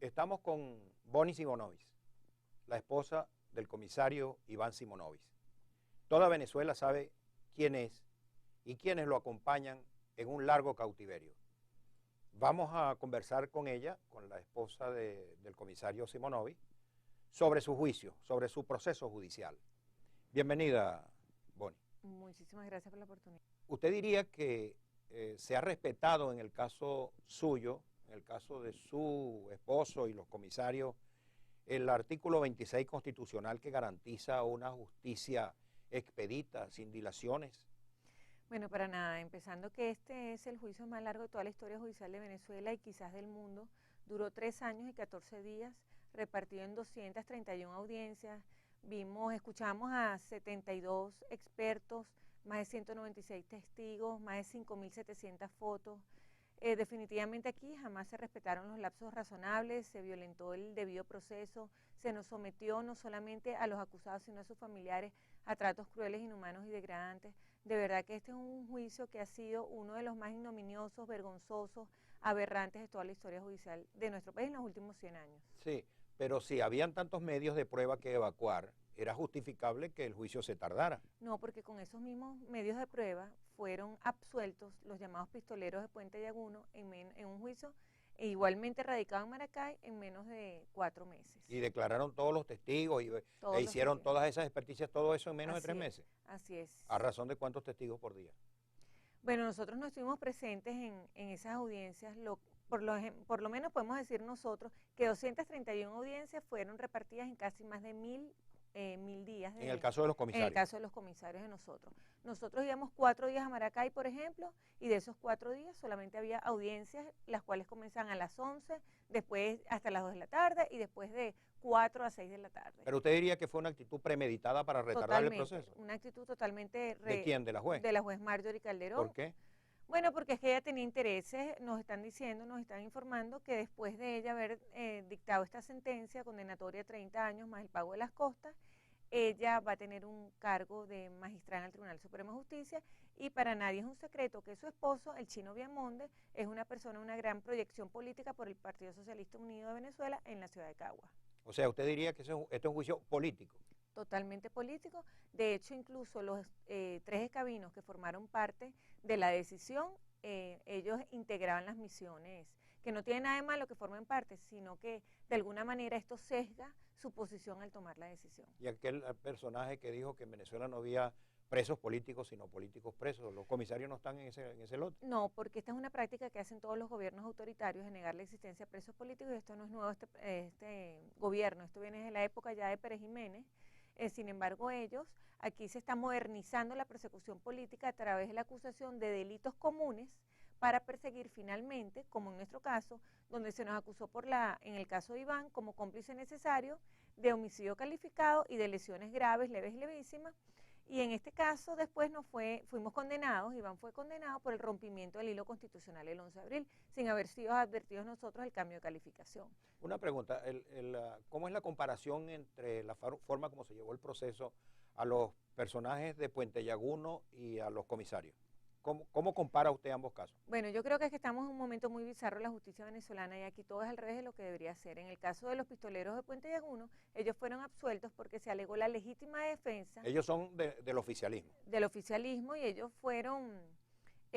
Estamos con Bonnie Simonovic, la esposa del comisario Iván Simonovic. Toda Venezuela sabe quién es y quiénes lo acompañan en un largo cautiverio. Vamos a conversar con ella, con la esposa del comisario Simonovic, sobre su juicio, sobre su proceso judicial. Bienvenida, Bonnie. Muchísimas gracias por la oportunidad. ¿Usted diría que se ha respetado en el caso suyo, en el caso de su esposo y los comisarios, el artículo 26 constitucional que garantiza una justicia expedita, sin dilaciones? Bueno, para nada, empezando que este es el juicio más largo de toda la historia judicial de Venezuela y quizás del mundo. Duró 3 años y 14 días, repartido en 231 audiencias. Escuchamos a 72 expertos, más de 196 testigos, más de 5.700 fotos. Definitivamente aquí jamás se respetaron los lapsos razonables, se violentó el debido proceso, se nos sometió no solamente a los acusados, sino a sus familiares a tratos crueles, inhumanos y degradantes. De verdad que este es un juicio que ha sido uno de los más ignominiosos, vergonzosos, aberrantes de toda la historia judicial de nuestro país en los últimos 100 años. Sí, pero si habían tantos medios de prueba que evacuar, era justificable que el juicio se tardara. No, porque con esos mismos medios de prueba fueron absueltos los llamados pistoleros de Puente Llaguno en un juicio igualmente radicado en Maracay en menos de 4 meses. Y declararon todos los testigos Todos los hicieron testigos. todas esas experticias, todo eso en menos de Así 3 es, meses. así es. ¿A razón de cuántos testigos por día? Bueno, nosotros no estuvimos presentes en esas audiencias, por lo menos podemos decir nosotros que 231 audiencias fueron repartidas en casi más de 1.000 días. En el caso de los En el comisarios. caso de los comisarios de nosotros. Nosotros íbamos 4 días a Maracay, por ejemplo, y de esos 4 días solamente había audiencias, las cuales comienzan a las 11, después hasta las 2 de la tarde y después de 4 a 6 de la tarde. Pero usted diría que fue una actitud premeditada para retardar el proceso. Una actitud totalmente... ¿De quién? ¿De la juez? De la juez Marjorie Calderón. ¿Por qué? Bueno, porque es que ella tenía intereses, nos están diciendo, nos están informando que después de ella haber dictado esta sentencia condenatoria a 30 años más el pago de las costas, ella va a tener un cargo de magistrada en el Tribunal Supremo de Justicia y para nadie es un secreto que su esposo, el Chino Viamonde, es una persona de una gran proyección política por el Partido Socialista Unido de Venezuela en la ciudad de Cagua. O sea, usted diría que esto es un juicio político. Totalmente político. De hecho, incluso los 3 escabinos que formaron parte de la decisión, ellos integraban las misiones, que no tiene nada de malo que formen parte, sino que de alguna manera esto sesga su posición al tomar la decisión. Y aquel personaje que dijo que en Venezuela no había presos políticos, sino políticos presos, ¿los comisarios no están en ese lote? No, porque esta es una práctica que hacen todos los gobiernos autoritarios de negar la existencia de presos políticos y esto no es nuevo este gobierno, esto viene desde la época ya de Pérez Jiménez. Sin embargo, aquí se está modernizando la persecución política a través de la acusación de delitos comunes para perseguir finalmente, como en nuestro caso, donde se nos acusó en el caso de Iván, como cómplice necesario de homicidio calificado y de lesiones graves, leves y levísimas. Y en este caso después fuimos condenados, Iván fue condenado por el rompimiento del hilo constitucional el 11 de abril, sin haber sido advertidos nosotros el cambio de calificación. Una pregunta, ¿cómo es la comparación entre la forma como se llevó el proceso a los personajes de Puente Llaguno y a los comisarios? ¿Cómo compara usted ambos casos? Bueno, yo creo que es que estamos en un momento muy bizarro en la justicia venezolana y aquí todo es al revés de lo que debería ser. En el caso de los pistoleros de Puente Llaguno, ellos fueron absueltos porque se alegó la legítima defensa. Ellos son del oficialismo. Del oficialismo y ellos fueron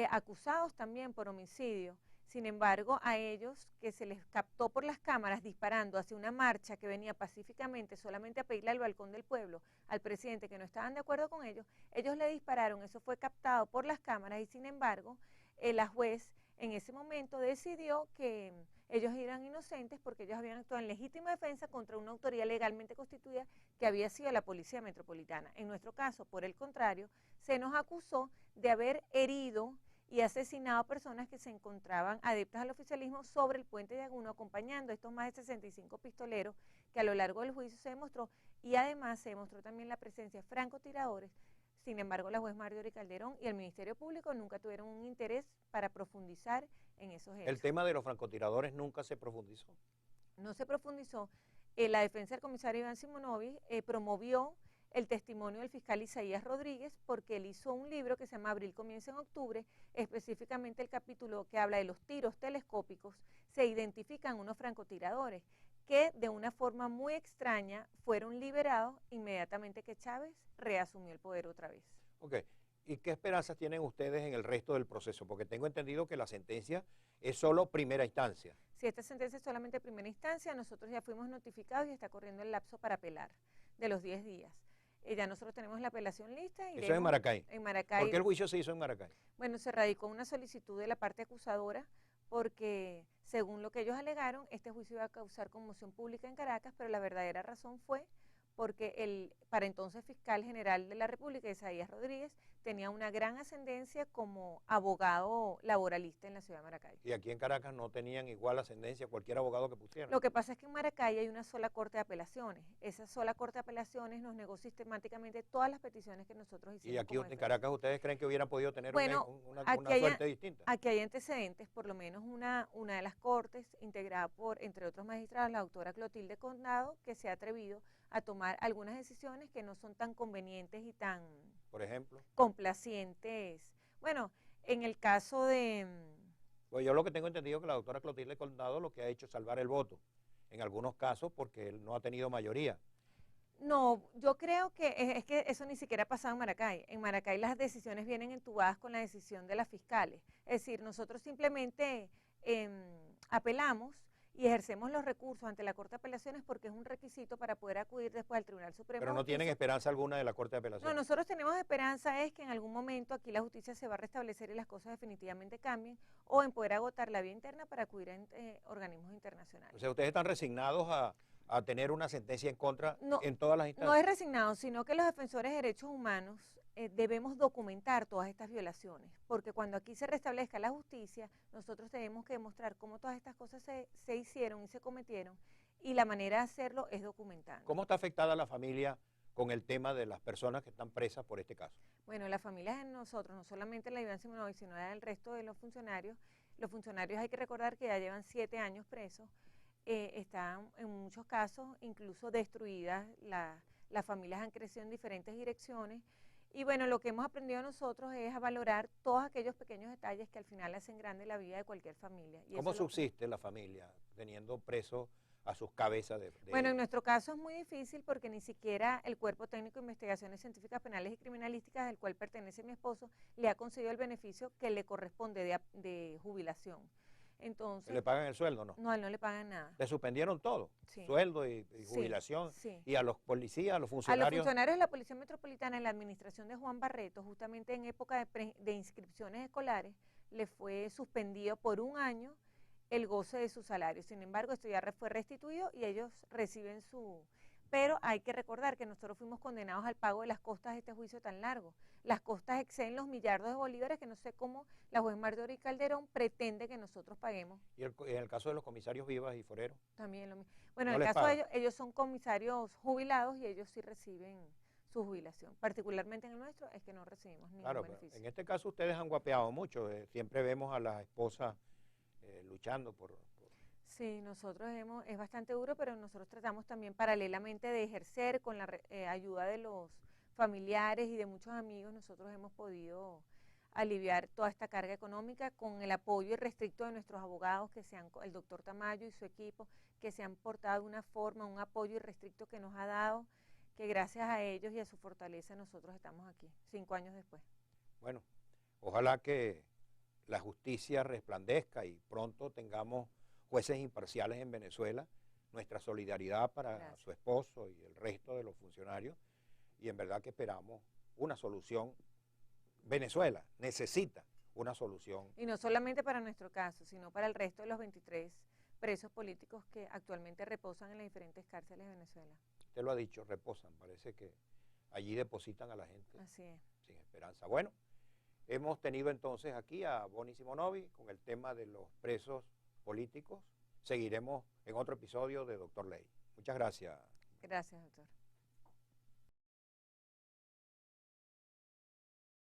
acusados también por homicidio. Sin embargo, a ellos que se les captó por las cámaras disparando hacia una marcha que venía pacíficamente solamente a pedirle al balcón del pueblo al presidente que no estaban de acuerdo con ellos le dispararon, eso fue captado por las cámaras y sin embargo la juez en ese momento decidió que ellos eran inocentes porque ellos habían actuado en legítima defensa contra una autoridad legalmente constituida que había sido la Policía Metropolitana. En nuestro caso, por el contrario, se nos acusó de haber herido y asesinado a personas que se encontraban adeptas al oficialismo sobre el Puente de Llaguno, acompañando a estos más de 65 pistoleros que a lo largo del juicio se demostró, y además se demostró también la presencia de francotiradores. Sin embargo, la juez Marjorie Calderón y el Ministerio Público nunca tuvieron un interés para profundizar en esos hechos. ¿El tema de los francotiradores nunca se profundizó? No se profundizó. La defensa del comisario Iván Simonovic promovió el testimonio del fiscal Isaías Rodríguez, porque él hizo un libro que se llama Abril comienza en octubre, específicamente el capítulo que habla de los tiros telescópicos, se identifican unos francotiradores que de una forma muy extraña fueron liberados inmediatamente que Chávez reasumió el poder otra vez. Ok, ¿y qué esperanzas tienen ustedes en el resto del proceso? Porque tengo entendido que la sentencia es solo primera instancia. Si esta sentencia es solamente primera instancia, nosotros ya fuimos notificados y está corriendo el lapso para apelar de los 10 días. Ya nosotros tenemos la apelación lista. Eso es en Maracay. En Maracay. ¿Por qué el juicio se hizo en Maracay? Bueno, se radicó una solicitud de la parte acusadora porque, según lo que ellos alegaron, este juicio iba a causar conmoción pública en Caracas, pero la verdadera razón fue porque el para entonces fiscal general de la República, Isaías Rodríguez, tenía una gran ascendencia como abogado laboralista en la ciudad de Maracay. Y aquí en Caracas no tenían igual ascendencia cualquier abogado que pusieran. Lo que pasa es que en Maracay hay una sola corte de apelaciones. Esa sola corte de apelaciones nos negó sistemáticamente todas las peticiones que nosotros hicimos. ¿Y aquí en Caracas ustedes creen que hubieran podido tener una suerte distinta? Aquí hay antecedentes, por lo menos una de las cortes, integrada por, entre otros magistrados, la doctora Clotilde Condado, que se ha atrevido a tomar algunas decisiones que no son tan convenientes y tan, por ejemplo, complacientes. Bueno, en el caso de... Pues yo lo que tengo entendido es que la doctora Clotilde Condado lo que ha hecho es salvar el voto, en algunos casos porque él no ha tenido mayoría. No, yo creo que es que eso ni siquiera ha pasado en Maracay. En Maracay las decisiones vienen entubadas con la decisión de las fiscales. Es decir, nosotros simplemente apelamos y ejercemos los recursos ante la Corte de Apelaciones porque es un requisito para poder acudir después al Tribunal Supremo. Pero no tienen esperanza alguna de la Corte de Apelaciones. No, nosotros tenemos esperanza es que en algún momento aquí la justicia se va a restablecer y las cosas definitivamente cambien, o en poder agotar la vía interna para acudir a organismos internacionales. O sea, ustedes están resignados a tener una sentencia en contra en todas las instancias. No es resignado, sino que los defensores de derechos humanos debemos documentar todas estas violaciones, porque cuando aquí se restablezca la justicia, nosotros tenemos que demostrar cómo todas estas cosas se hicieron y se cometieron, y la manera de hacerlo es documentando. ¿Cómo está afectada la familia con el tema de las personas que están presas por este caso? Bueno, las familias de nosotros, no solamente la Iván Simonovic, sino del resto de los funcionarios hay que recordar que ya llevan 7 años presos, están en muchos casos incluso destruidas, las familias han crecido en diferentes direcciones. Y bueno, lo que hemos aprendido nosotros es a valorar todos aquellos pequeños detalles que al final hacen grande la vida de cualquier familia. Y ¿cómo subsiste la familia teniendo presos a sus cabezas de...? Bueno, en nuestro caso es muy difícil porque ni siquiera el Cuerpo Técnico de Investigaciones Científicas Penales y Criminalísticas, del cual pertenece mi esposo, le ha concedido el beneficio que le corresponde de jubilación. Entonces, ¿le pagan el sueldo o no? No, a él no le pagan nada. ¿Le suspendieron todo? Sí. Sueldo y jubilación. Sí. ¿Y a los policías, a los funcionarios? A los funcionarios de la Policía Metropolitana en la administración de Juan Barreto, justamente en época de inscripciones escolares, le fue suspendido por 1 año el goce de su salario. Sin embargo, esto ya fue restituido y ellos reciben su... Pero hay que recordar que nosotros fuimos condenados al pago de las costas de este juicio tan largo. Las costas exceden los millardos de bolívares que no sé cómo la juez Marjorie Calderón pretende que nosotros paguemos. ¿Y en el caso de los comisarios Vivas y Foreros? También lo mismo. Bueno, ¿No en el caso pagan? de ellos son comisarios jubilados y ellos sí reciben su jubilación. Particularmente en el nuestro es que no recibimos ningún beneficio. En este caso ustedes han guapeado mucho. Siempre vemos a las esposas luchando por... Sí, nosotros es bastante duro, pero nosotros tratamos también paralelamente de ejercer con la ayuda de los familiares y de muchos amigos. Nosotros hemos podido aliviar toda esta carga económica con el apoyo irrestricto de nuestros abogados, el doctor Tamayo y su equipo, que se han portado de una forma, un apoyo irrestricto que nos ha dado, que gracias a ellos y a su fortaleza nosotros estamos aquí, 5 años después. Bueno, ojalá que la justicia resplandezca y pronto tengamos jueces imparciales en Venezuela. Nuestra solidaridad para su esposo y el resto de los funcionarios, y en verdad que esperamos una solución. Venezuela necesita una solución. Y no solamente para nuestro caso, sino para el resto de los 23 presos políticos que actualmente reposan en las diferentes cárceles de Venezuela. Usted lo ha dicho, reposan, parece que allí depositan a la gente. Así es. Sin esperanza. Bueno, hemos tenido entonces aquí a Bonnie Simonovic con el tema de los presos políticos. Seguiremos en otro episodio de Doctor Ley. Muchas gracias. Gracias, doctor.